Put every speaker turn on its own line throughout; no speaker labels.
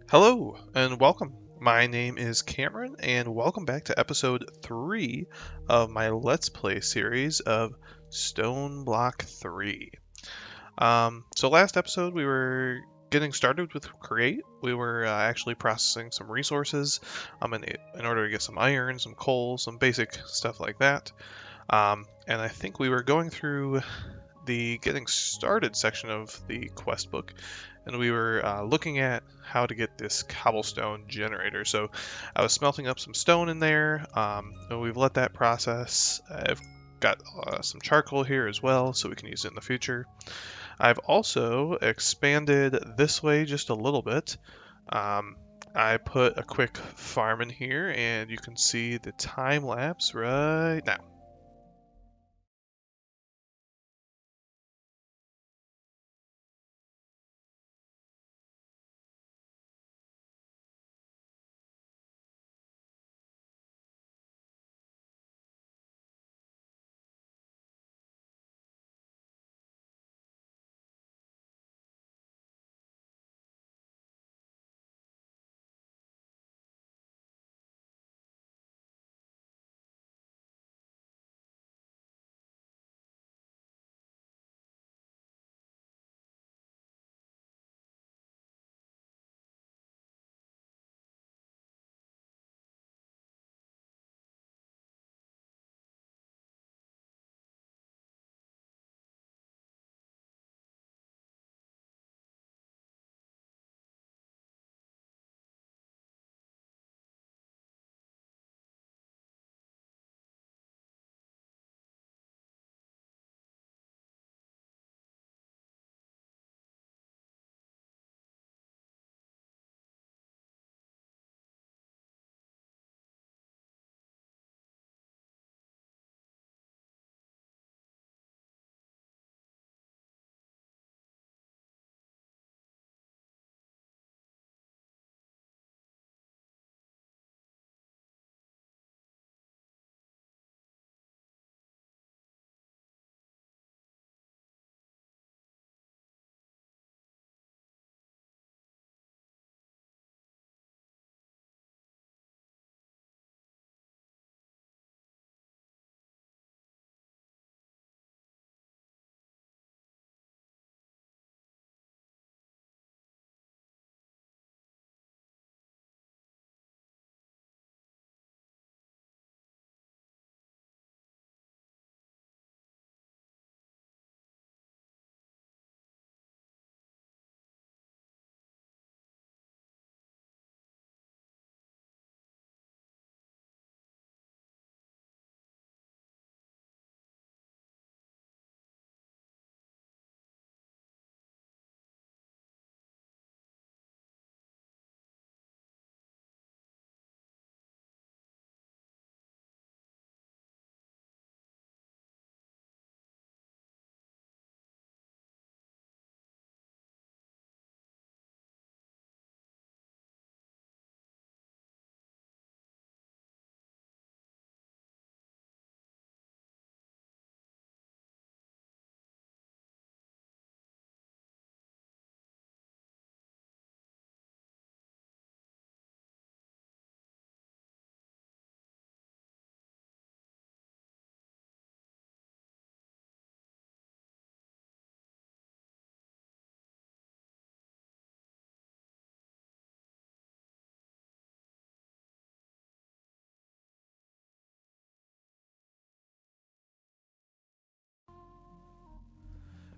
Hello and welcome. My name is Cameron, and welcome back to episode 3 of my Let's Play series of Stone Block 3. So last episode we were getting started with Create. We were actually processing some resources in order to get some iron, some coal, some basic stuff like that. And I think we were going through the getting started section of the quest book, and we were looking at how to get this cobblestone generator. So I was smelting up some stone in there, and we've let that process. I've got some charcoal here as well, so we can use it in the future. I've also expanded this way just a little bit. I put a quick farm in here, and you can see the time lapse right now.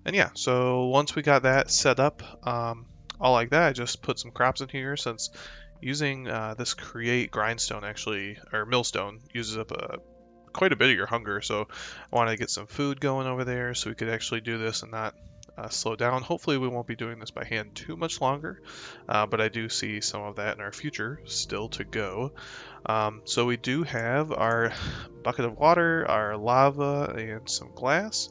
And yeah, so once we got that set up, all like that, I just put some crops in here since using this create grindstone actually, or millstone, uses up quite a bit of your hunger. So I wanted to get some food going over there so we could actually do this and not slow down. Hopefully we won't be doing this by hand too much longer, but I do see some of that in our future still to go. So we do have our bucket of water, our lava, and some glass.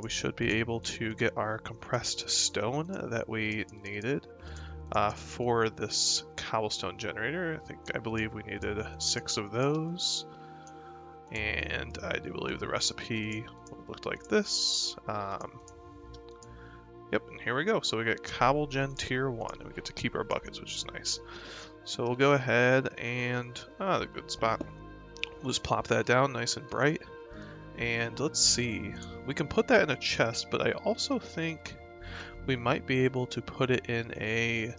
We should be able to get our compressed stone that we needed for this cobblestone generator. I believe we needed 6 of those. And I do believe the recipe looked like this. Yep, and here we go. So we get Cobble Gen Tier 1, and we get to keep our buckets, which is nice. So we'll go ahead and, the good spot. We'll just plop that down nice and bright. And let's see, we can put that in a chest, but I also think we might be able to put it in a,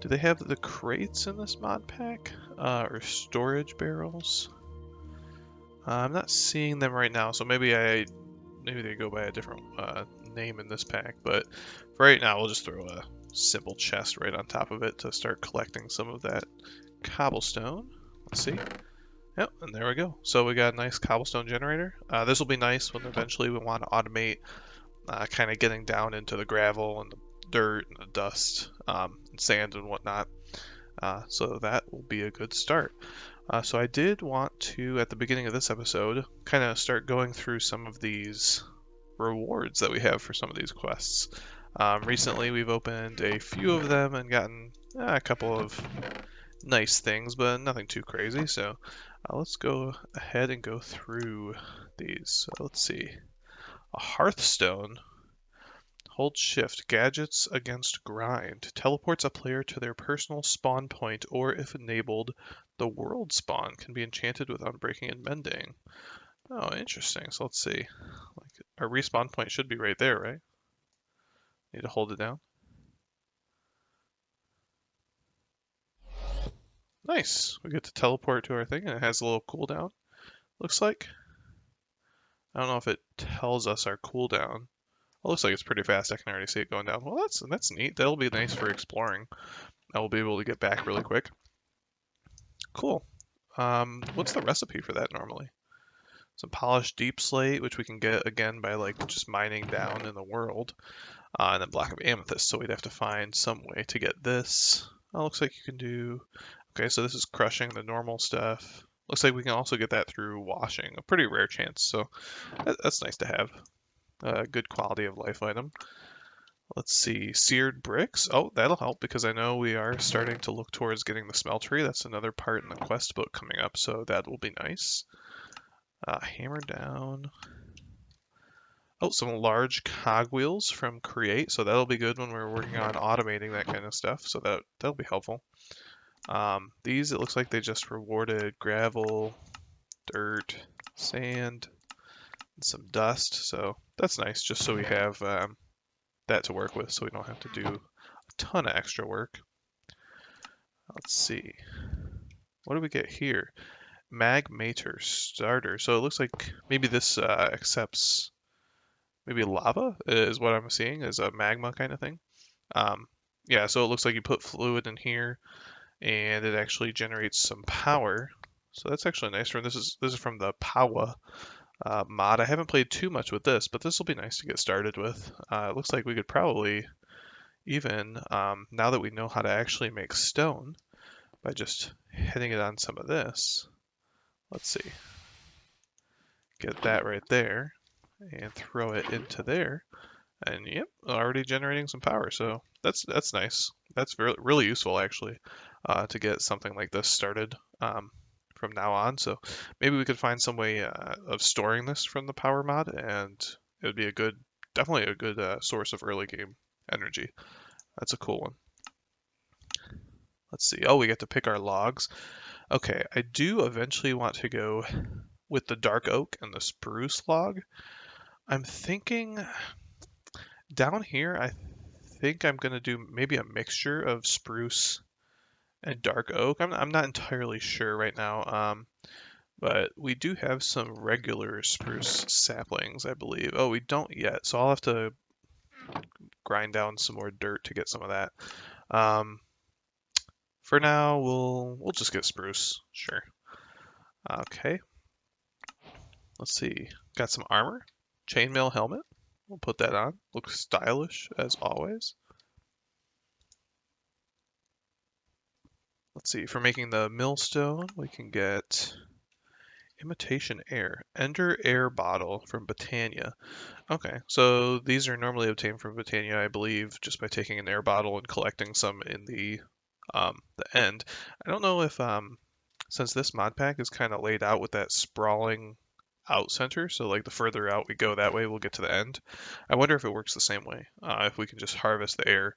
do they have the crates in this mod pack? Or storage barrels? I'm not seeing them right now, so maybe they go by a different name in this pack, but for right now we'll just throw a simple chest right on top of it to start collecting some of that cobblestone. Let's see. Yep, and there we go. So we got a nice cobblestone generator. This will be nice when eventually we want to automate kind of getting down into the gravel and the dirt and the dust, and sand and whatnot. So that will be a good start. So I did want to, at the beginning of this episode, kind of start going through some of these rewards that we have for some of these quests. Recently, we've opened a few of them and gotten a couple of nice things, but nothing too crazy. So let's go ahead and go through these. So let's see. A Hearthstone. Hold shift. Gadgets against grind. Teleports a player to their personal spawn point, or if enabled, the world spawn can be enchanted with unbreaking and mending. Oh, interesting. So let's see. Like our respawn point should be right there, right? Need to hold it down. Nice. We get to teleport to our thing, and it has a little cooldown. Looks like. I don't know if it tells us our cooldown. It looks like it's pretty fast. I can already see it going down. Well, that's neat. That'll be nice for exploring. I will be able to get back really quick. Cool. What's the recipe for that normally? Some polished deep slate, which we can get again by like just mining down in the world, and then block of amethyst. So we'd have to find some way to get this. Oh, looks like you can do. Okay, so this is crushing the normal stuff. Looks like we can also get that through washing. A pretty rare chance, so that's nice to have. A good quality of life item. Let's see, seared bricks. Oh, that'll help because I know we are starting to look towards getting the smeltery. That's another part in the quest book coming up, so that will be nice. Hammer down. Oh, some large cogwheels from Create, so that'll be good when we're working on automating that kind of stuff, so that'll be helpful. These, it looks like they just rewarded gravel, dirt, sand, and some dust, so that's nice, just so we have that to work with, so we don't have to do a ton of extra work. Let's see. What do we get here? Magmator starter. So it looks like maybe this accepts maybe lava is what I'm seeing as a magma kind of thing. Yeah, so it looks like you put fluid in here and it actually generates some power. So that's actually nice. This is from the Powa mod. I haven't played too much with this, but this will be nice to get started with. It looks like we could probably even, now that we know how to actually make stone, by just hitting it on some of this. Let's see. Get that right there and throw it into there. And yep, already generating some power. So that's nice. That's really useful actually, to get something like this started from now on. So maybe we could find some way of storing this from the power mod, and it would be definitely a good source of early game energy. That's a cool one. Let's see. Oh, we get to pick our logs. Okay, I do eventually want to go with the dark oak and the spruce log. I'm thinking down here, I think I'm going to do maybe a mixture of spruce and dark oak. I'm not entirely sure right now, but we do have some regular spruce saplings, I believe. Oh, we don't yet, so I'll have to grind down some more dirt to get some of that. For now, we'll just get spruce, sure. Okay. Let's see. Got some armor, chainmail helmet. We'll put that on. Looks stylish as always. Let's see. For making the millstone, we can get imitation air, ender air bottle from Botania. Okay, so these are normally obtained from Botania, I believe, just by taking an air bottle and collecting some in the end. I don't know if since this mod pack is kind of laid out with that sprawling out center. So like the further out we go that way, we'll get to the end. I wonder if it works the same way. If we can just harvest the air,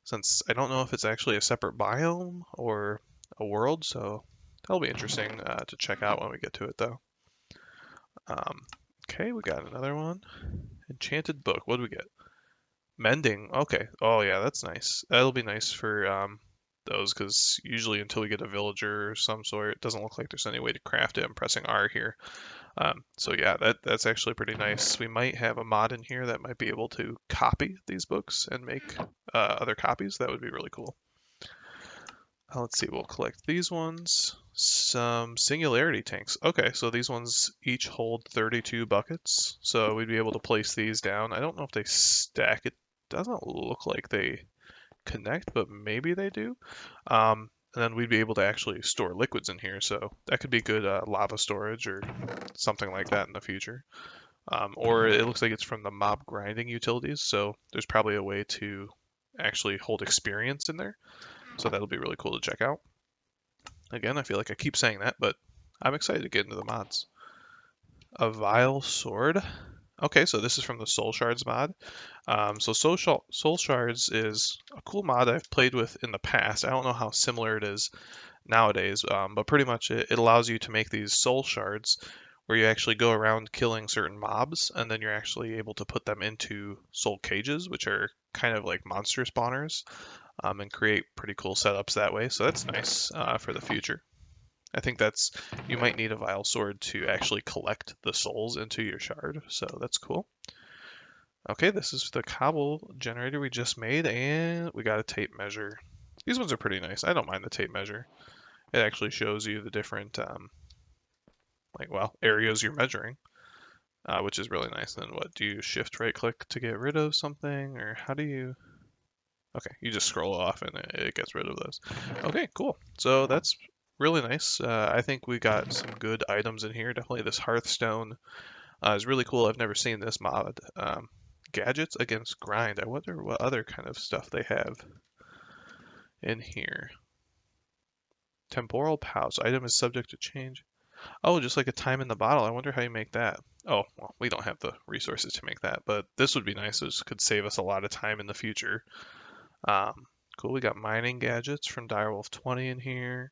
since I don't know if it's actually a separate biome or a world. So that'll be interesting to check out when we get to it though. Um, okay, we got another one. Enchanted book. What do we get? Mending. Okay. Oh yeah, that's nice. That'll be nice for those because usually until we get a villager or some sort, it doesn't look like there's any way to craft it. I'm pressing R here. So yeah, that's actually pretty nice. We might have a mod in here that might be able to copy these books and make other copies. That would be really cool. Let's see, we'll collect these ones. Some singularity tanks. Okay, so these ones each hold 32 buckets. So we'd be able to place these down. I don't know if they stack. It doesn't look like they connect, but maybe they do. And then we'd be able to actually store liquids in here. So that could be good lava storage or something like that in the future. Or it looks like it's from the mob grinding utilities. So there's probably a way to actually hold experience in there. So that'll be really cool to check out. Again, I feel like I keep saying that, but I'm excited to get into the mods. A vile sword. Okay, so this is from the Soul Shards mod. So Soul Shards is a cool mod I've played with in the past. I don't know how similar it is nowadays, but pretty much it allows you to make these Soul Shards where you actually go around killing certain mobs, and then you're actually able to put them into soul cages, which are kind of like monster spawners. And create pretty cool setups that way. So that's nice for the future. I think you might need a vile sword to actually collect the souls into your shard. So that's cool. Okay, this is the cobble generator we just made, and we got a tape measure. These ones are pretty nice. I don't mind the tape measure. It actually shows you the different areas you're measuring, which is really nice. Then what, do you shift right click to get rid of something, or how do you? Okay, you just scroll off and it gets rid of those. Okay, cool. So that's really nice. I think we got some good items in here. Definitely this Hearthstone is really cool. I've never seen this mod. Gadgets against grind. I wonder what other kind of stuff they have in here. Temporal pause. Item is subject to change. Oh, just like a time in the bottle. I wonder how you make that. Oh, well, we don't have the resources to make that, but this would be nice. This could save us a lot of time in the future. Cool, we got mining gadgets from Direwolf 20 in here.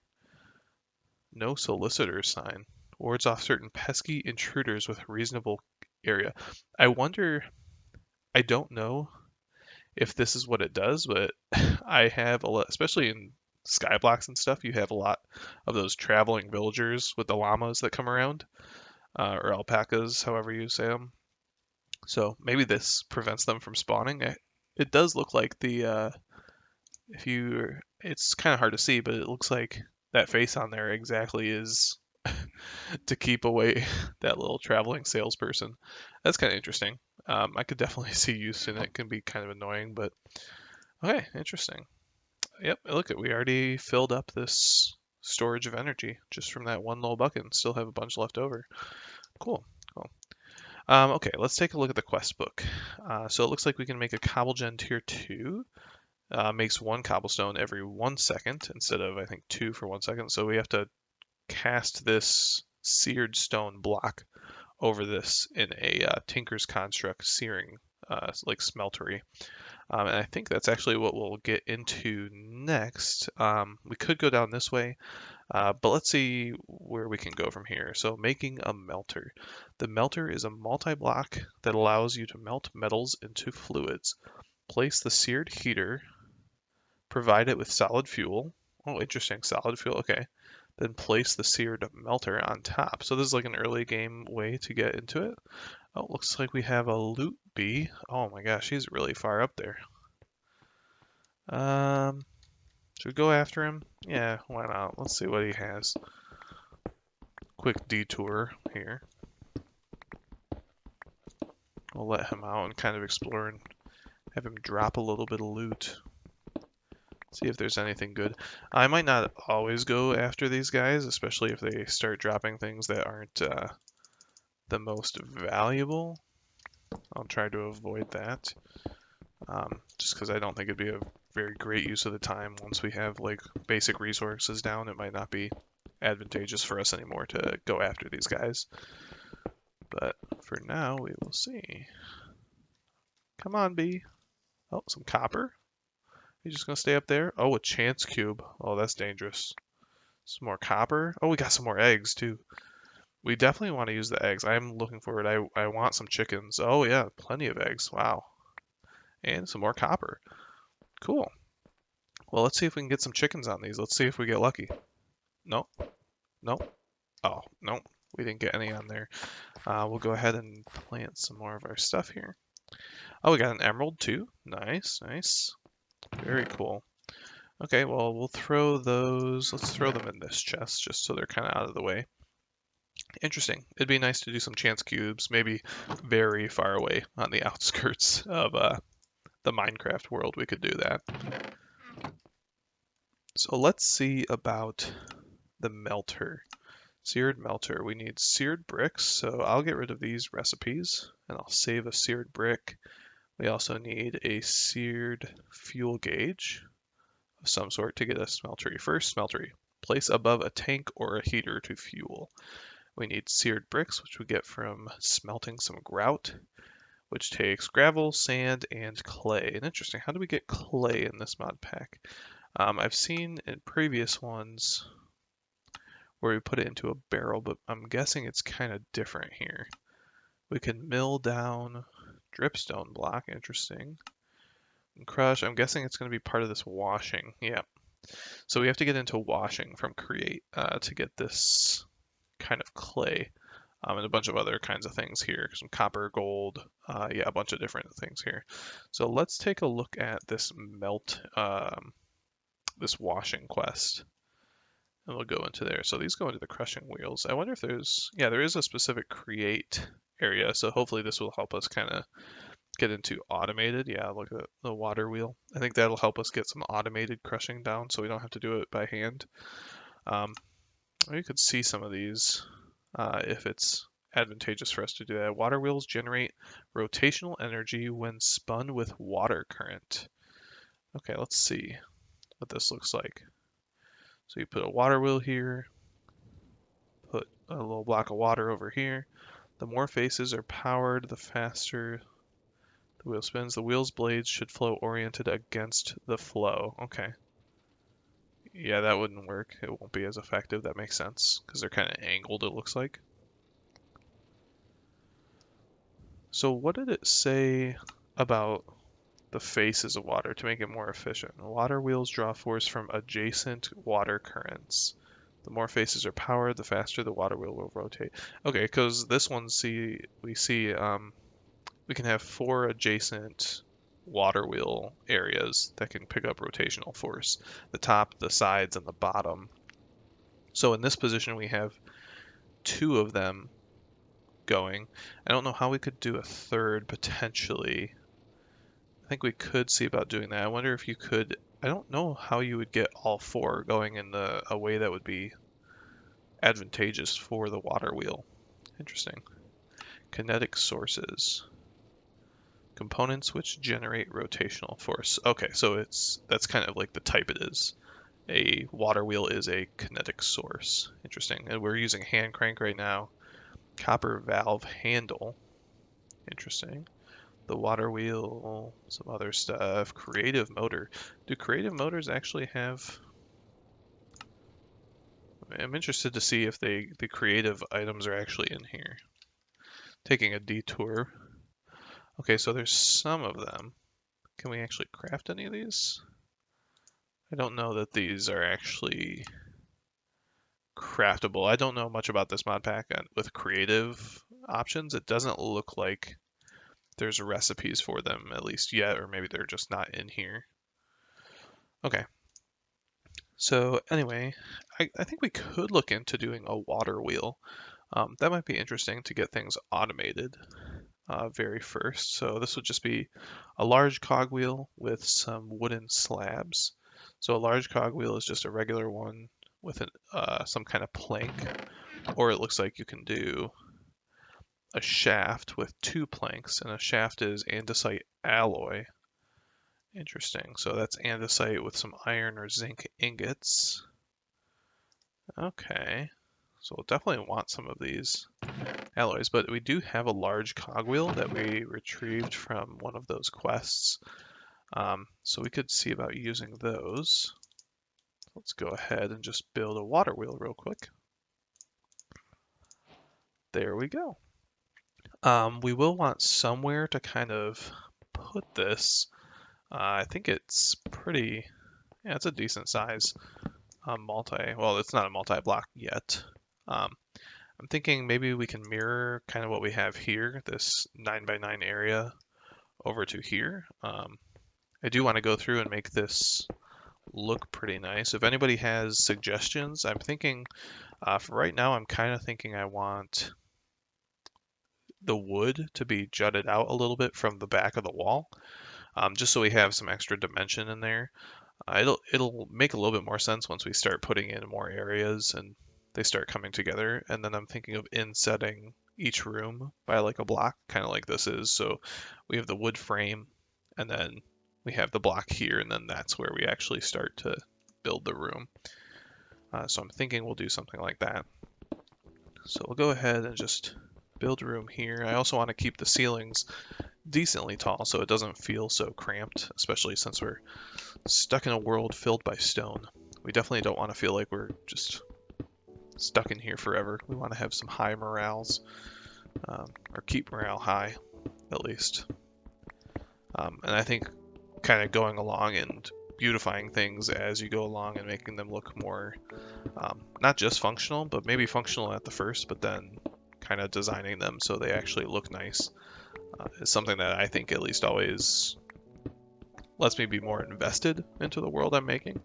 No solicitor sign. Wards off certain pesky intruders with reasonable area. I wonder, I don't know if this is what it does, but I have a lot, especially in Skyblocks and stuff, you have a lot of those traveling villagers with the llamas that come around, or alpacas, however you say them. So maybe this prevents them from spawning. It does look like it's kind of hard to see, but it looks like that face on there exactly is to keep away that little traveling salesperson. That's kind of interesting. I could definitely see use in it. It can be kind of annoying, but okay, interesting. Yep, look at we already filled up this storage of energy just from that one little bucket and still have a bunch left over. Cool. Cool. Okay, let's take a look at the quest book. So it looks like we can make a cobblegen tier 2. Makes 1 cobblestone every 1 second instead of, I think, 2 for 1 second. So we have to cast this seared stone block over this in a Tinker's Construct searing, like smeltery. And I think that's actually what we'll get into next. We could go down this way, but let's see where we can go from here. So making a melter. The melter is a multi-block that allows you to melt metals into fluids. Place the seared heater, provide it with solid fuel. Oh, interesting, solid fuel, okay. Then place the seared melter on top. So this is like an early game way to get into it. Oh, looks like we have a loot bee. Oh my gosh, he's really far up there. Should we go after him? Yeah, why not? Let's see what he has. Quick detour here. We'll let him out and kind of explore and have him drop a little bit of loot. See if there's anything good. I might not always go after these guys, especially if they start dropping things that aren't the most valuable. I'll try to avoid that. Just because I don't think it'd be a very great use of the time. Once we have like basic resources down, it might not be advantageous for us anymore to go after these guys. But for now, we will see. Come on, bee. Oh, some copper. You just gonna stay up there? Oh, a chance cube. Oh, that's dangerous. Some more copper. Oh, we got some more eggs too. We definitely want to use the eggs. I'm looking forward. I want some chickens. Oh yeah, plenty of eggs. Wow. And some more copper. Cool. Well, let's see if we can get some chickens on these. Let's see if we get lucky. Nope. Nope. Oh, nope. We didn't get any on there. We'll go ahead and plant some more of our stuff here. Oh, we got an emerald too. Nice, nice. Very cool. Okay, well, we'll throw those. Let's throw them in this chest just so they're kind of out of the way. Interesting. It'd be nice to do some chance cubes, maybe very far away on the outskirts of the Minecraft world. We could do that. So let's see about the melter. Seared melter. We need seared bricks, so I'll get rid of these recipes and I'll save a seared brick. We also need a seared fuel gauge of some sort to get a smeltery. First, smeltery. Place above a tank or a heater to fuel. We need seared bricks, which we get from smelting some grout, which takes gravel, sand, and clay. And interesting, how do we get clay in this mod pack? I've seen in previous ones where we put it into a barrel, but I'm guessing it's kind of different here. We can mill down dripstone block, interesting. And crush, I'm guessing it's going to be part of this washing. Yeah. So we have to get into washing from create to get this kind of clay. And a bunch of other kinds of things here. Some copper, gold, yeah, a bunch of different things here. So let's take a look at this this washing quest. And we'll go into there. So these go into the crushing wheels. I wonder if there's, yeah, there is a specific create area. So hopefully this will help us kind of get into automated. Yeah, look at the water wheel. I think that'll help us get some automated crushing down so we don't have to do it by hand. Or you could see some of these if it's advantageous for us to do that. Water wheels generate rotational energy when spun with water current. Okay, let's see what this looks like. So you put a water wheel here, put a little block of water over here. The more faces are powered, the faster the wheel spins. The wheel's blades should flow oriented against the flow. Okay. Yeah, that wouldn't work. It won't be as effective. That makes sense because they're kind of angled, it looks like. So what did it say about the faces of water to make it more efficient? Water wheels draw force from adjacent water currents. The more faces are powered, the faster the water wheel will rotate. Okay, because this one we can have 4 adjacent water wheel areas that can pick up rotational force. The top, the sides, and the bottom. So in this position we have 2 of them going. I don't know how we could do a third potentially. I think we could see about doing that. I wonder if you could, I don't know how you would get all 4 going in a way that would be advantageous for the water wheel. Interesting. Kinetic sources. Components which generate rotational force. Okay, so that's kind of like the type it is. A water wheel is a kinetic source. Interesting. And we're using hand crank right now. Copper valve handle. Interesting. The water wheel, some other stuff. Creative motor. Do creative motors actually have... I'm interested to see if the creative items are actually in here. Taking a detour. Okay, so there's some of them. Can we actually craft any of these? I don't know that these are actually craftable. I don't know much about this mod pack with creative options. It doesn't look like there's recipes for them at least yet, or maybe they're just not in here. Okay. So anyway, I think we could look into doing a water wheel. That might be interesting to get things automated very first. So this would just be a large cogwheel with some wooden slabs. So a large cogwheel is just a regular one with some kind of plank, or it looks like you can do a shaft with 2 planks, and a shaft is andesite alloy. Interesting. So that's andesite with some iron or zinc ingots. Okay. So we'll definitely want some of these alloys, but we do have a large cogwheel that we retrieved from one of those quests. So we could see about using those. Let's go ahead and just build a water wheel real quick. There we go. We will want somewhere to kind of put this. I think it's pretty, yeah, it's a decent size well, it's not a multi-block yet. I'm thinking maybe we can mirror kind of what we have here, this 9x9 area, over to here. I do want to go through and make this look pretty nice. If anybody has suggestions, I'm thinking, for right now, I'm kind of thinking I want the wood to be jutted out a little bit from the back of the wall, just so we have some extra dimension in there. It'll make a little bit more sense once we start putting in more areas and they start coming together. And then I'm thinking of insetting each room by like a block, kind of like this is. So we have the wood frame, and then we have the block here, and then that's where we actually start to build the room. So I'm thinking we'll do something like that. So we'll go ahead and just build room here. I also want to keep the ceilings decently tall so it doesn't feel so cramped, especially since we're stuck in a world filled by stone. We definitely don't want to feel like we're just stuck in here forever. We want to have some high morales, or keep morale high, at least. And I think kind of going along and beautifying things as you go along and making them look more, not just functional, but maybe functional at the first, but then kind of designing them so they actually look nice, is something that I think at least always lets me be more invested into the world I'm making.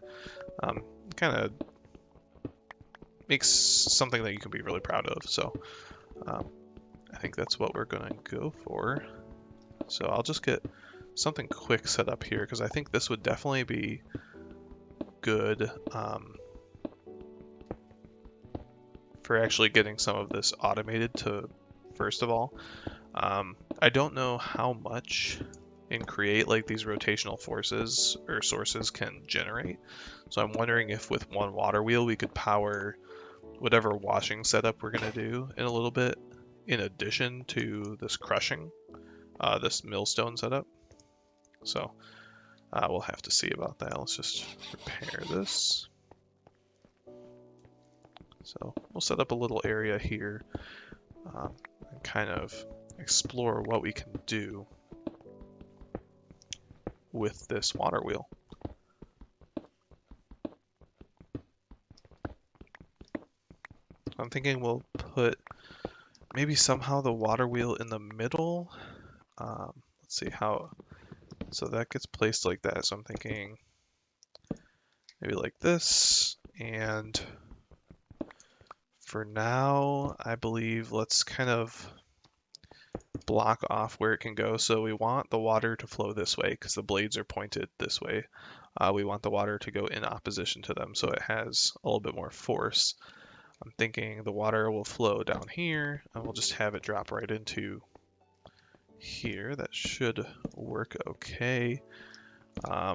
Kind of makes something that you can be really proud of. So I think that's what we're going to go for. So I'll just get something quick set up here because I think this would definitely be good for actually getting some of this automated to first of all. I don't know how much in Create like these rotational forces or sources can generate. So I'm wondering if with one water wheel we could power whatever washing setup we're going to do in a little bit in addition to this crushing, this millstone setup. So we'll have to see about that. Let's just repair this. So we'll set up a little area here and kind of explore what we can do with this water wheel. I'm thinking we'll put maybe somehow the water wheel in the middle. Let's see how, so that gets placed like that. So I'm thinking maybe like this, and for now, I believe let's kind of block off where it can go. So we want the water to flow this way because the blades are pointed this way. We want the water to go in opposition to them so it has a little bit more force. I'm thinking the water will flow down here and we'll just have it drop right into here. That should work okay.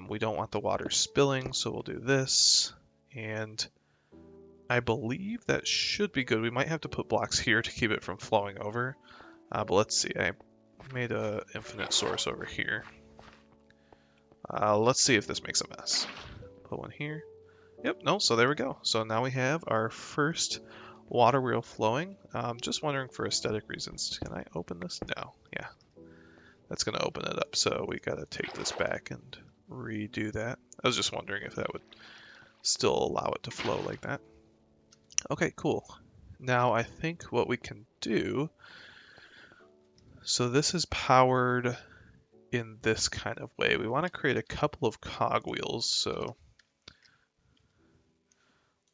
We don't want the water spilling, so we'll do this. And I believe that should be good. We might have to put blocks here to keep it from flowing over. But let's see, I made a infinite source over here. Let's see if this makes a mess. Put one here. Yep, no, so there we go. So now we have our first water wheel flowing. Just wondering for aesthetic reasons, can I open this? No, yeah. That's gonna open it up, so we gotta take this back and redo that. I was just wondering if that would still allow it to flow like that. Okay, cool. Now I think what we can do, so this is powered in this kind of way. We want to create a couple of cogwheels, so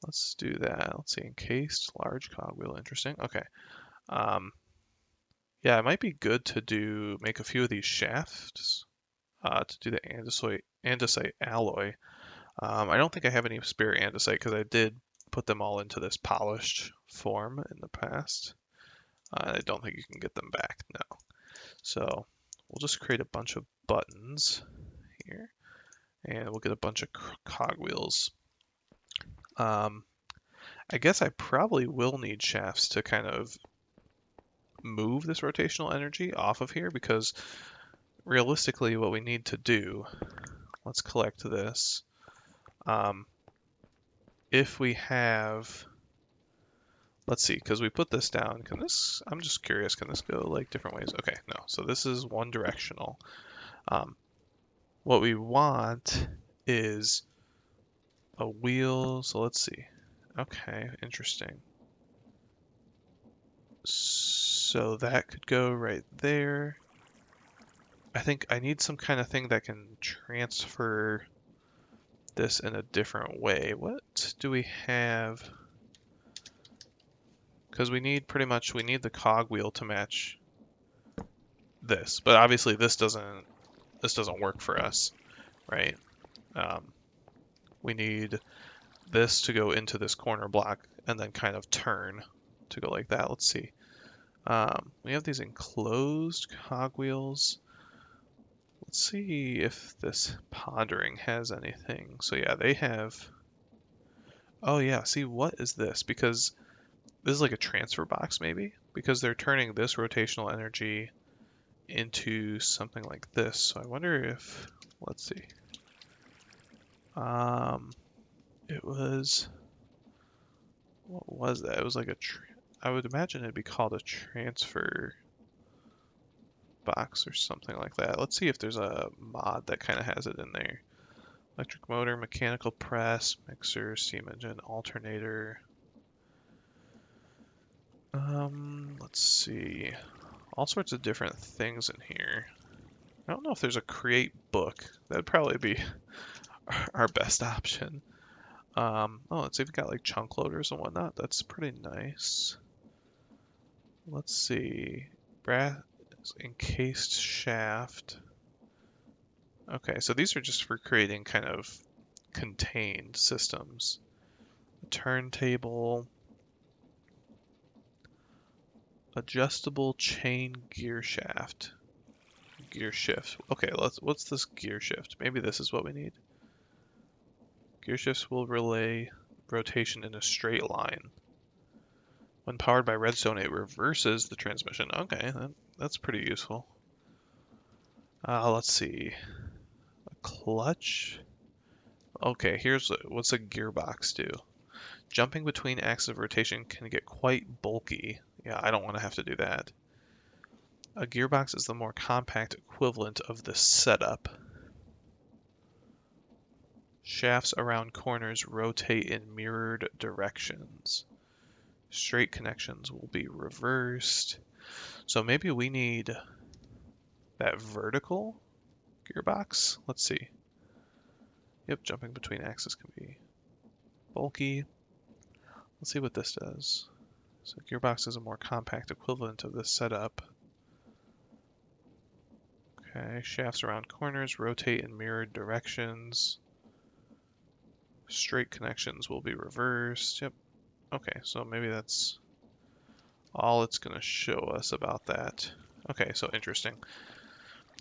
let's do that. Let's see, encased, large cogwheel, interesting. Okay. Yeah, it might be good to make a few of these shafts to do the andesite alloy. I don't think I have any spare andesite because I did put them all into this polished form in the past. I don't think you can get them back, no. So we'll just create a bunch of buttons here, and we'll get a bunch of cogwheels. I I guess I probably will need shafts to kind of move this rotational energy off of here, because realistically what we need to do, let's collect this. If we have, let's see, because we put this down, can this, I'm just curious, can this go like different ways? Okay, no, so this is one directional. What we want is a wheel, so let's see. Okay, interesting. So that could go right there. I think I need some kind of thing that can transfer this in a different way. What do we have? Because we need pretty much, we need the cogwheel to match this, but obviously this doesn't work for us, right? We need this to go into this corner block and then kind of turn to go like that. Let's see. We have these enclosed cogwheels. Let's see if this pondering has anything. So yeah, they have. Oh yeah, see, what is this? Because this is like a transfer box maybe, because they're turning this rotational energy into something like this. So I wonder if, let's see. It was, what was that? It was like I would imagine it'd be called a transfer box or something like that. Let's see if there's a mod that kind of has it in there. Electric motor, mechanical press, mixer, steam engine, alternator. Let's see. All sorts of different things in here. I don't know if there's a create book. That'd probably be our best option. Oh, let's see if we got like chunk loaders and whatnot. That's pretty nice. Let's see. Brass encased shaft. Okay, so these are just for creating kind of contained systems. A turntable. Adjustable chain gear shaft. Gear shift. Okay, what's this gear shift? Maybe this is what we need. Gear shifts will relay rotation in a straight line. When powered by redstone, it reverses the transmission. Okay, that's pretty useful. Let's see. A clutch. Okay, here's what's a gearbox do. Jumping between axes of rotation can get quite bulky. Yeah, I don't want to have to do that. A gearbox is the more compact equivalent of the setup. Shafts around corners rotate in mirrored directions. Straight connections will be reversed. So maybe we need that vertical gearbox. Let's see. Yep, jumping between axes can be bulky. Let's see what this does. So gearbox is a more compact equivalent of this setup. Okay, shafts around corners rotate in mirrored directions. Straight connections will be reversed. Yep. Okay, so maybe that's all it's going to show us about that. Okay, so interesting.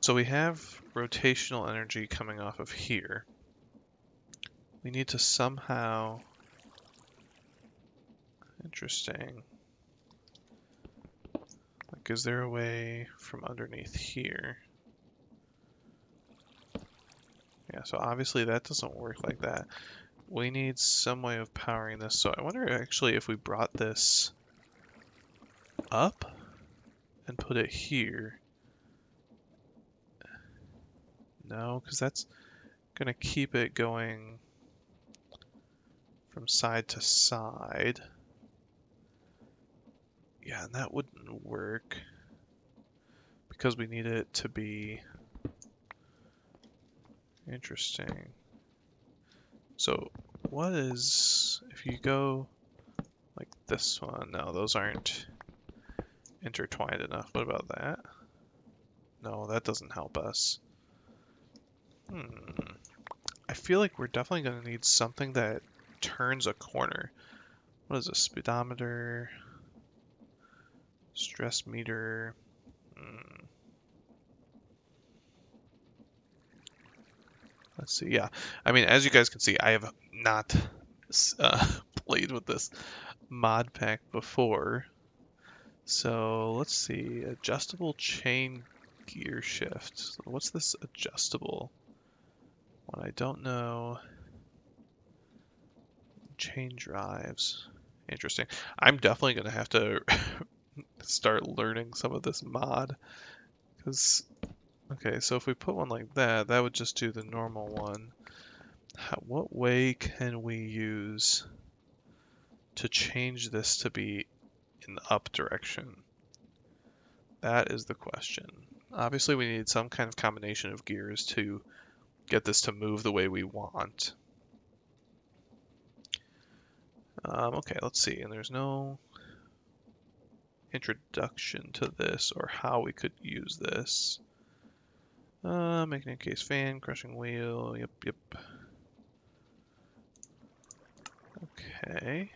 So we have rotational energy coming off of here. We need to somehow... Interesting. Like, is there a way from underneath here? Yeah, so obviously that doesn't work like that. We need some way of powering this. So I wonder actually if we brought this up and put it here. No, because that's going to keep it going from side to side. Yeah, and that wouldn't work because we need it to be interesting. So what is, if you go like this one, no, those aren't intertwined enough. What about that? No, that doesn't help us. I feel like we're definitely going to need something that turns a corner. What is a speedometer? Stress meter. Let's see. Yeah, I mean, as you guys can see, I have not played with this mod pack before. So let's see, adjustable chain gear shift. So what's this adjustable one? I don't know. Chain drives. Interesting. I'm definitely going to have to start learning some of this mod. Because, okay, so if we put one like that, that would just do the normal one. What way can we use to change this to be in the up direction? That is the question. Obviously, we need some kind of combination of gears to get this to move the way we want. Okay, let's see. And there's no introduction to this or how we could use this. Making a case fan, crushing wheel. Yep. Okay.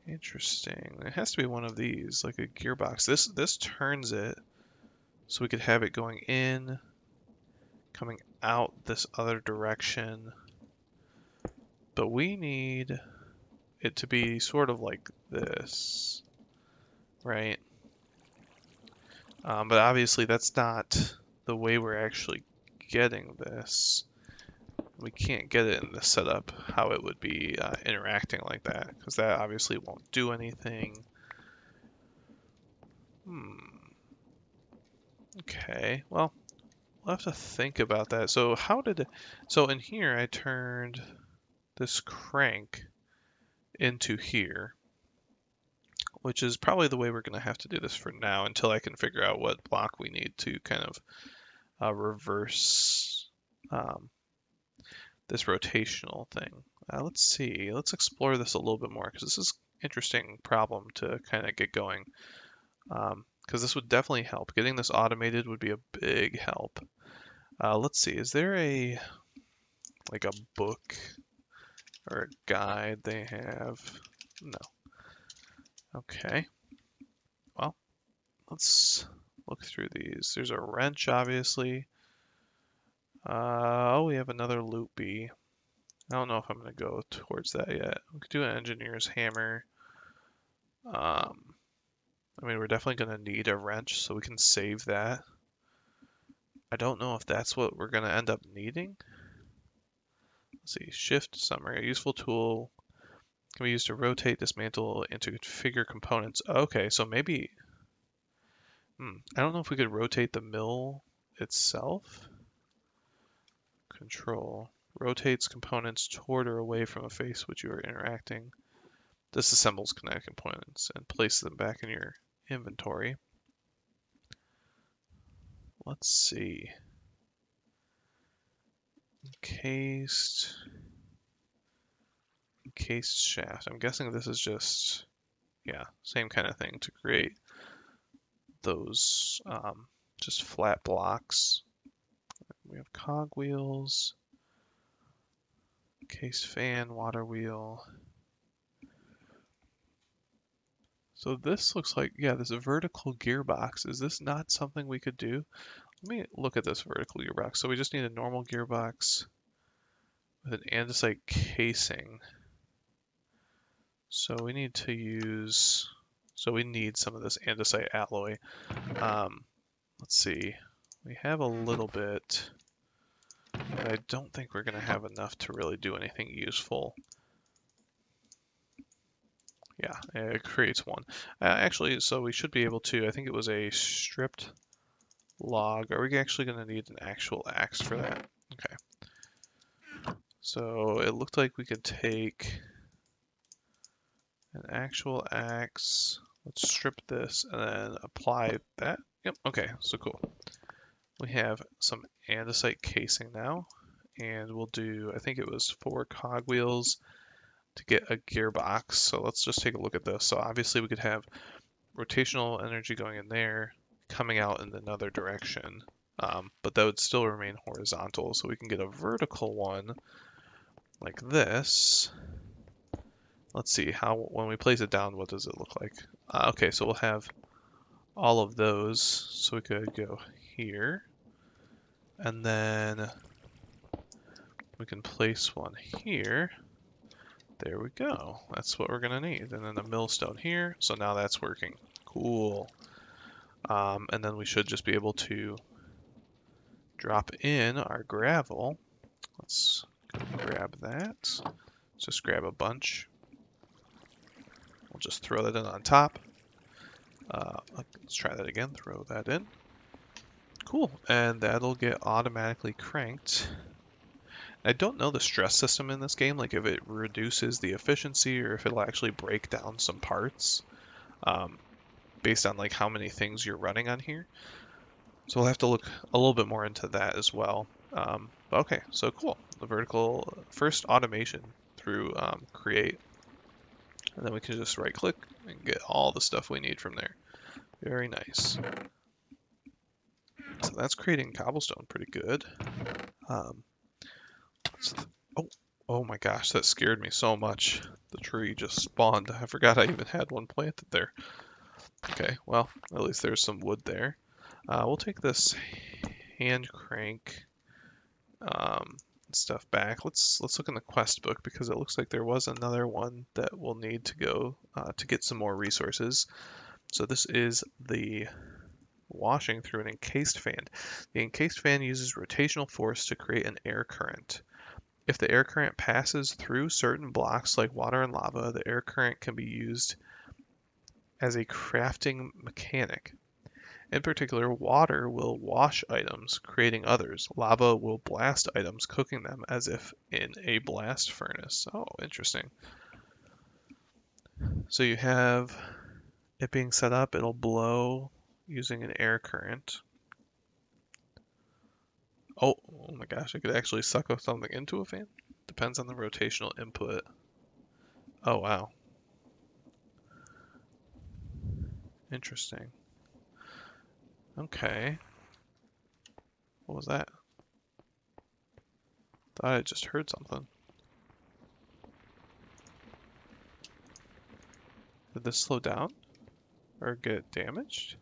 Interesting. It has to be one of these, like a gearbox. This turns it so we could have it going in, coming out this other direction. But we need it to be sort of like this, right? But obviously that's not the way we're actually getting this. We can't get it in the setup how it would be interacting like that, because that obviously won't do anything. Okay, well, we'll have to think about that. So so in here I turned this crank into here, which is probably the way we're going to have to do this for now until I can figure out what block we need to kind of reverse this rotational thing. Let's see. Let's explore this a little bit more because this is an interesting problem to kind of get going. Because this would definitely help. Getting this automated would be a big help. Let's see. Is there a book or a guide they have? No. Okay. Well, let's look through these. There's a wrench, obviously. Oh, we have another loopy. I don't know if I'm going to go towards that yet. We could do an engineer's hammer. I mean, we're definitely going to need a wrench, so we can save that. I don't know if that's what we're going to end up needing. Let's see, shift summary. A useful tool can be used to rotate, dismantle, and to configure components. Okay, so maybe... I don't know if we could rotate the mill itself. Control. Rotates components toward or away from a face which you are interacting. Disassembles kinetic components and places them back in your inventory. Let's see. Encased shaft. I'm guessing this is just, yeah, same kind of thing to create those just flat blocks. We have cogwheels, encased fan, water wheel. So this looks like, yeah, this vertical gearbox. Is this not something we could do? Let me look at this vertical gearbox. So we just need a normal gearbox with an andesite casing. So we need to use, so we need some of this andesite alloy. Let's see, we have a little bit, but I don't think we're going to have enough to really do anything useful. Yeah, it creates one. Actually, so we should be able to, I think it was a stripped log. Are we actually going to need an actual axe for that? Okay. So it looked like we could take an actual axe. Let's strip this and then apply that. Yep, okay, so cool. We have some andesite casing now, and we'll do, I think it was 4 cogwheels to get a gearbox. So let's just take a look at this. So obviously we could have rotational energy going in there, coming out in another direction, but that would still remain horizontal. So we can get a vertical one like this. Let's see how, when we place it down, what does it look like? Okay, so we'll have all of those. So we could go here, and then we can place one here. There we go. That's what we're gonna need. And then the millstone here. So now that's working. Cool. And then we should just be able to drop in our gravel. Let's go grab that. Let's just grab a bunch. We'll just throw that in on top. Let's try that again. Throw that in. Cool. And that'll get automatically cranked. I don't know the stress system in this game, like if it reduces the efficiency or if it'll actually break down some parts based on like how many things you're running on here. So we'll have to look a little bit more into that as well. Okay, so cool. The vertical first automation through create, and then we can just right click and get all the stuff we need from there. Very nice. So that's creating cobblestone pretty good. Oh, oh my gosh, that scared me so much. The tree just spawned. I forgot I even had one planted there. Okay, well, at least there's some wood there. We'll take this hand crank stuff back. Let's look in the quest book because it looks like there was another one that we'll need to go to get some more resources. So this is the washing through an encased fan. The encased fan uses rotational force to create an air current. If the air current passes through certain blocks like water and lava, the air current can be used as a crafting mechanic. In particular, water will wash items, creating others. Lava will blast items, cooking them as if in a blast furnace. Oh, interesting. So you have it being set up, it'll blow using an air current. Oh my gosh, it could actually suck something into a fan? Depends on the rotational input. Oh wow. Interesting. Okay. What was that? Thought I just heard something. Did this slow down? Or get damaged?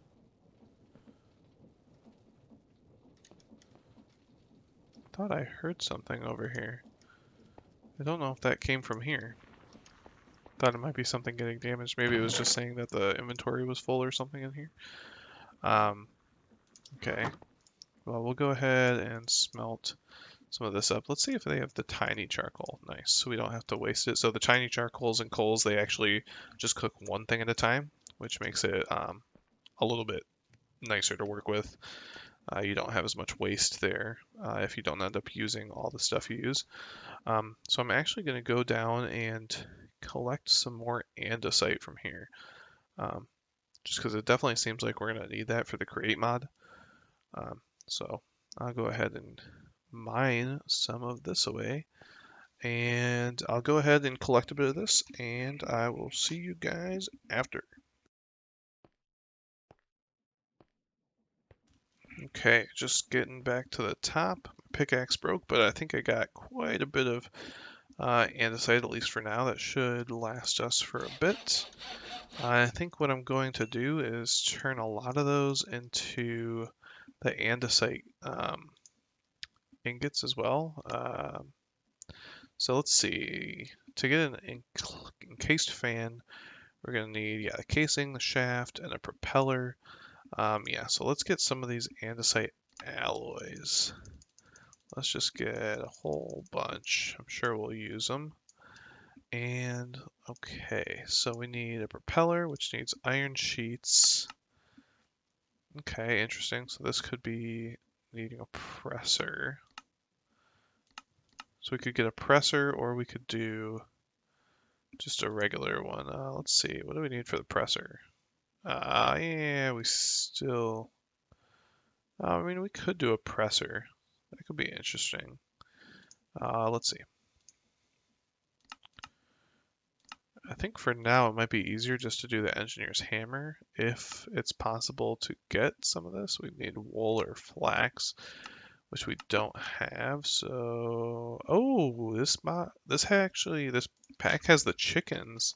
Thought I heard something over here. I don't know if that came from here. Thought it might be something getting damaged. Maybe it was just saying that the inventory was full or something in here. Okay. Well, we'll go ahead and smelt some of this up. Let's see if they have the tiny charcoal. Nice. So we don't have to waste it. So the tiny charcoals and coals, they actually just cook one thing at a time, which makes it a little bit nicer to work with. You don't have as much waste there if you don't end up using all the stuff you use. So I'm actually going to go down and collect some more andesite from here. Just because it definitely seems like we're going to need that for the create mod. So I'll go ahead and mine some of this away. And I'll go ahead and collect a bit of this, and I will see you guys after. Okay, just getting back to the top. Pickaxe broke, but I think I got quite a bit of andesite, at least for now. That should last us for a bit. I think what I'm going to do is turn a lot of those into the andesite ingots as well. So let's see. To get an encased fan, we're going to need the casing, the shaft, and a propeller. Yeah, so let's get some of these andesite alloys. Let's just get a whole bunch. I'm sure we'll use them. And okay, so we need a propeller, which needs iron sheets. Okay, interesting. So this could be needing a presser. So we could get a presser, or we could do just a regular one. Let's see, what do we need for the presser? Yeah, we still... I mean, we could do a presser. That could be interesting. Let's see. I think for now it might be easier just to do the engineer's hammer if it's possible to get some of this. We need wool or flax, which we don't have. So, oh, this pack has the chickens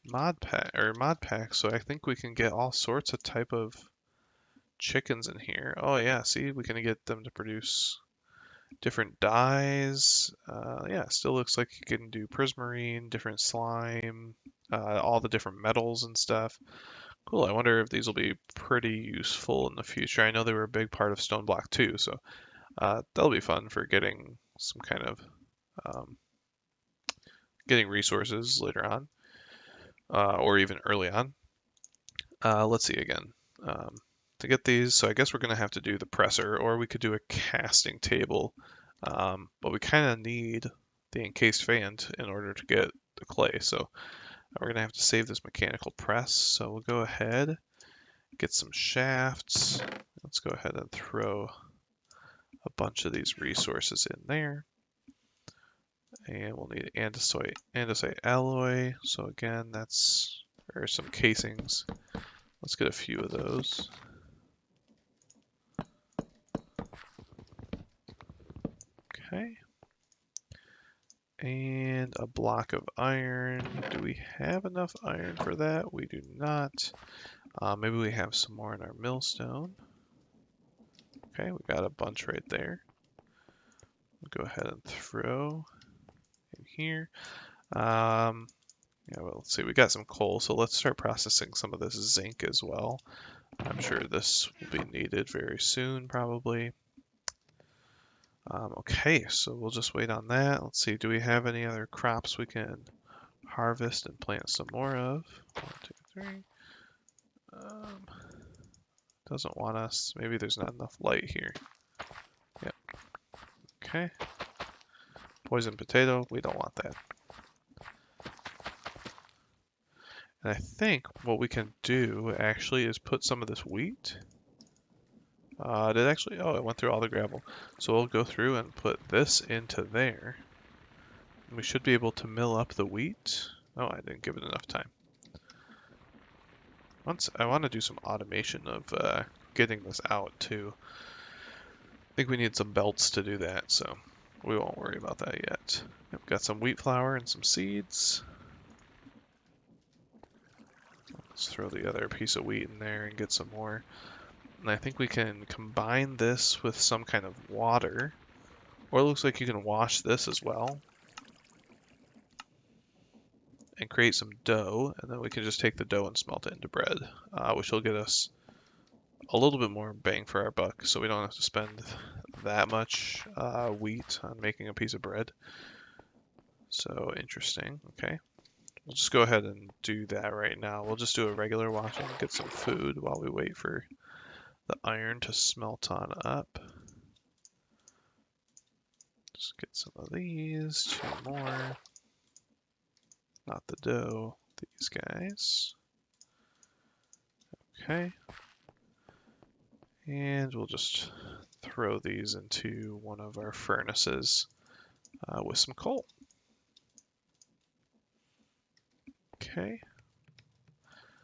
mod pack, so I think we can get all sorts of type of chickens in here. Oh yeah, see, we can get them to produce different dyes. Yeah, still looks like you can do prismarine, different slime, all the different metals and stuff. Cool. I wonder if these will be pretty useful in the future. I know they were a big part of Stone Block 2, so that'll be fun for getting some kind of um, getting resources later on, or even early on. Let's see again. Um, to get these, so I guess we're going to have to do the presser, or we could do a casting table. But we kind of need the encased fan in order to get the clay. So we're going to have to save this mechanical press. So we'll go ahead, get some shafts. Let's go ahead and throw a bunch of these resources in there. And we'll need andesite alloy. So again, there's some casings. Let's get a few of those. Okay. And a block of iron. Do we have enough iron for that? We do not. Maybe we have some more in our millstone. Okay, we got a bunch right there. We'll go ahead and throw in here. Yeah, well, let's see, we got some coal, so let's start processing some of this zinc as well. I'm sure this will be needed very soon, probably. Okay, so we'll just wait on that. Let's see, do we have any other crops we can harvest and plant some more of? 1, 2, 3. Doesn't want us. Maybe there's not enough light here. Yep. Okay. Poison potato, we don't want that. And I think what we can do actually is put some of this wheat. Did it actually? Oh, it went through all the gravel. So we'll go through and put this into there. And we should be able to mill up the wheat. Oh, I didn't give it enough time. I want to do some automation of getting this out too. I think we need some belts to do that, so we won't worry about that yet. Yep, got some wheat flour and some seeds. Let's throw the other piece of wheat in there and get some more. And I think we can combine this with some kind of water. Or it looks like you can wash this as well. And create some dough. And then we can just take the dough and smelt it into bread. Which will get us a little bit more bang for our buck. So we don't have to spend that much wheat on making a piece of bread. So interesting. Okay. We'll just go ahead and do that right now. We'll just do a regular washing, get some food while we wait for the iron to smelt on up. Just get some of these, 2 more. Not the dough, these guys. Okay. And we'll just throw these into one of our furnaces with some coal. Okay.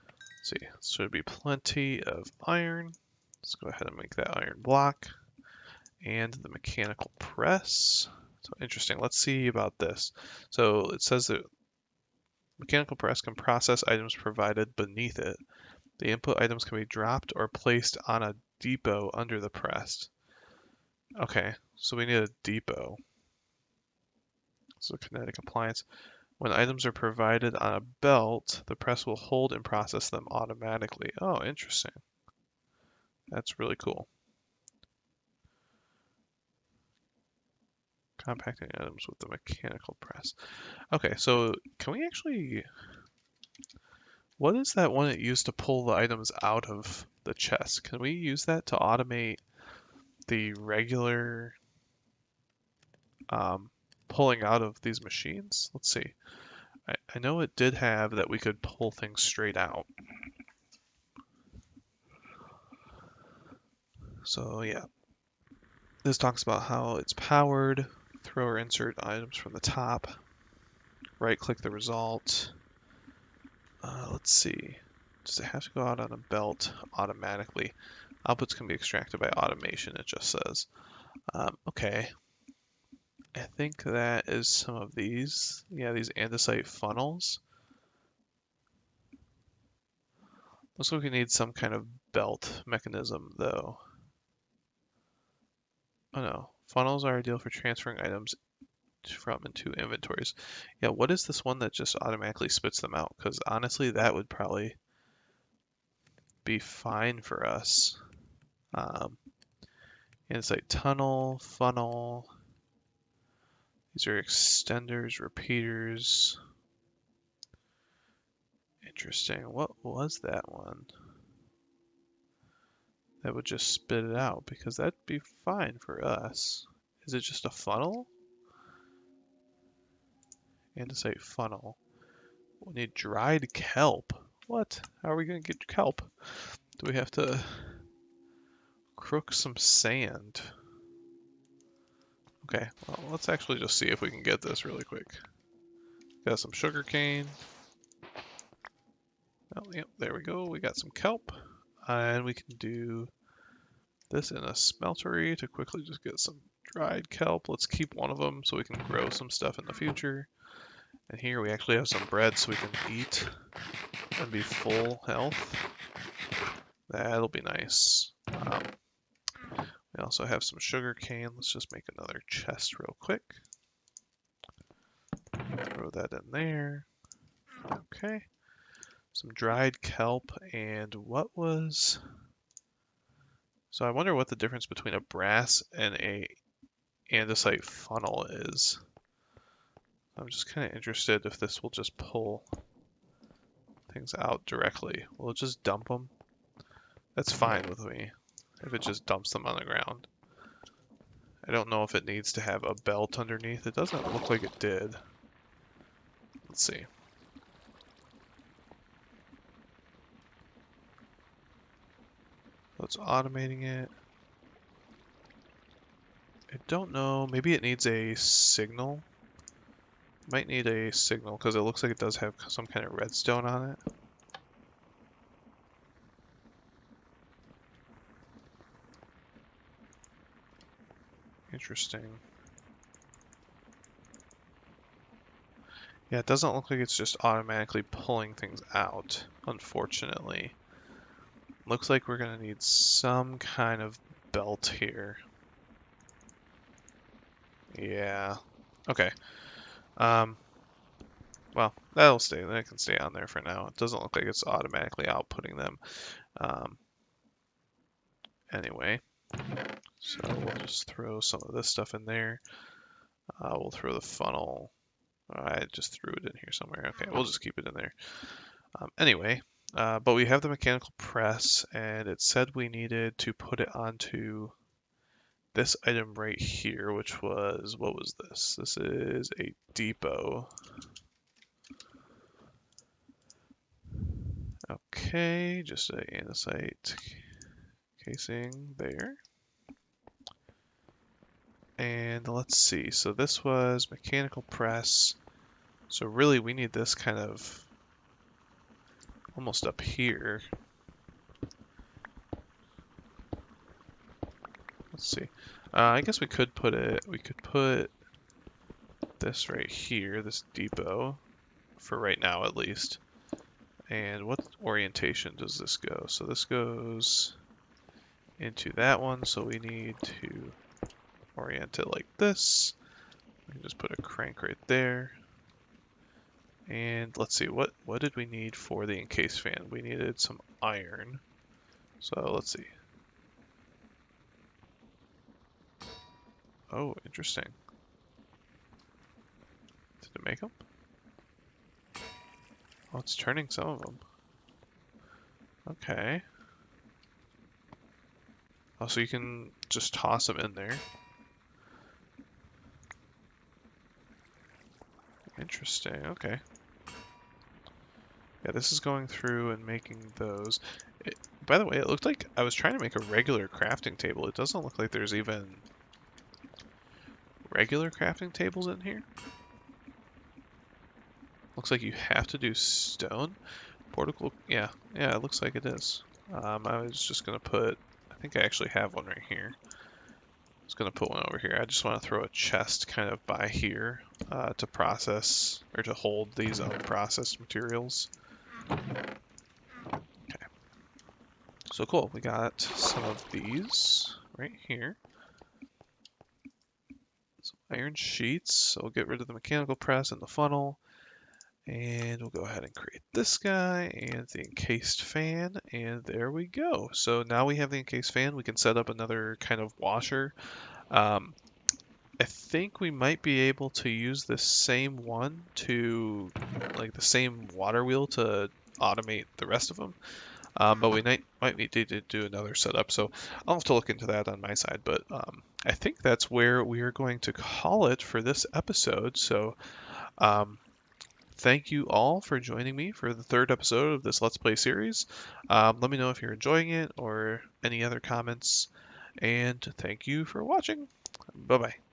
Let's see, so should be plenty of iron. Let's go ahead and make that iron block. And the mechanical press. So interesting. Let's see about this. So it says that mechanical press can process items provided beneath it. The input items can be dropped or placed on a depot under the press. Okay, so we need a depot. So kinetic appliance. When items are provided on a belt, the press will hold and process them automatically. Oh, interesting. That's really cool. Compacting items with the mechanical press. Okay, so can we actually... What is that one it used to pull the items out of the chest? Can we use that to automate the regular pulling out of these machines? Let's see. I know it did have that we could pull things straight out. So yeah, this talks about how it's powered. Throw or insert items from the top. Right click the result. Let's see. Does it have to go out on a belt automatically? Outputs can be extracted by automation, it just says. Okay. I think that is some of these. Yeah, these andesite funnels. Looks like we need some kind of belt mechanism, though. Oh no, Funnels are ideal for transferring items from and to inventories. Yeah, what is this one that just automatically spits them out? Because honestly, that would probably be fine for us. Insight tunnel, funnel. These are extenders, repeaters. Interesting. What was that one? That would just spit it out because that'd be fine for us. Is it just a funnel? Andesite funnel. We need dried kelp. What? How are we going to get kelp? Do we have to crook some sand? Okay, well, let's actually just see if we can get this really quick. Got some sugar cane. Oh, yep, there we go. We got some kelp. And we can do this in a smeltery to quickly just get some dried kelp. Let's keep one of them so we can grow some stuff in the future. And here we actually have some bread so we can eat and be full health. That'll be nice. We also have some sugar cane. Let's just make another chest real quick. Throw that in there. Okay. Some dried kelp and what was... So I wonder what the difference between a brass and a andesite funnel is. I'm just kind of interested if this will just pull things out directly. Will it just dump them? That's fine with me, if it just dumps them on the ground. I don't know if it needs to have a belt underneath. It doesn't look like it did. Let's see. So it's automating it. I don't know. Maybe it needs a signal. Might need a signal because it looks like it does have some kind of redstone on it. Interesting. Yeah, it doesn't look like it's just automatically pulling things out, unfortunately. Looks like we're going to need some kind of belt here. Yeah. Okay. Well, that'll stay. That can stay on there for now. It doesn't look like it's automatically outputting them. Anyway, so we'll just throw some of this stuff in there. We'll throw the funnel. I just threw it in here somewhere. Okay, we'll just keep it in there. Anyway, but we have the mechanical press, and it said we needed to put it onto this item right here, which was, what was this? This is a depot. Okay, just an andesite casing there. And let's see, so this was mechanical press. So really we need this kind of almost up here. Let's see. I guess we could put this right here, this depot, for right now at least. And what orientation does this go? So this goes into that one, so we need to orient it like this. We can just put a crank right there. And let's see, what did we need for the encased fan? We needed some iron. So let's see. Oh, interesting. Did it make them? Oh, it's turning some of them. Okay. Oh, so you can just toss them in there. Interesting, okay. Yeah, this is going through and making those. By the way, it looked like I was trying to make a regular crafting table. It doesn't look like there's even regular crafting tables in here. Looks like you have to do stone. Portical, yeah, it looks like it is. I was just gonna put, I think I actually have one right here. I was gonna put one over here. I just want to throw a chest kind of by here to process, or to hold these unprocessed materials. Okay. So cool, we got some of these right here. iron sheets. So we'll get rid of the mechanical press and the funnel. And we'll go ahead and create this guy and the encased fan, and there we go. So now we have the encased fan. We can set up another kind of washer. Um, I think we might be able to use the same one to, like the same water wheel to automate the rest of them. But we might need to do another setup. So I'll have to look into that on my side. But I think that's where we are going to call it for this episode. So um, thank you all for joining me for the third episode of this Let's Play series. Let me know if you're enjoying it or any other comments. And thank you for watching. Bye bye.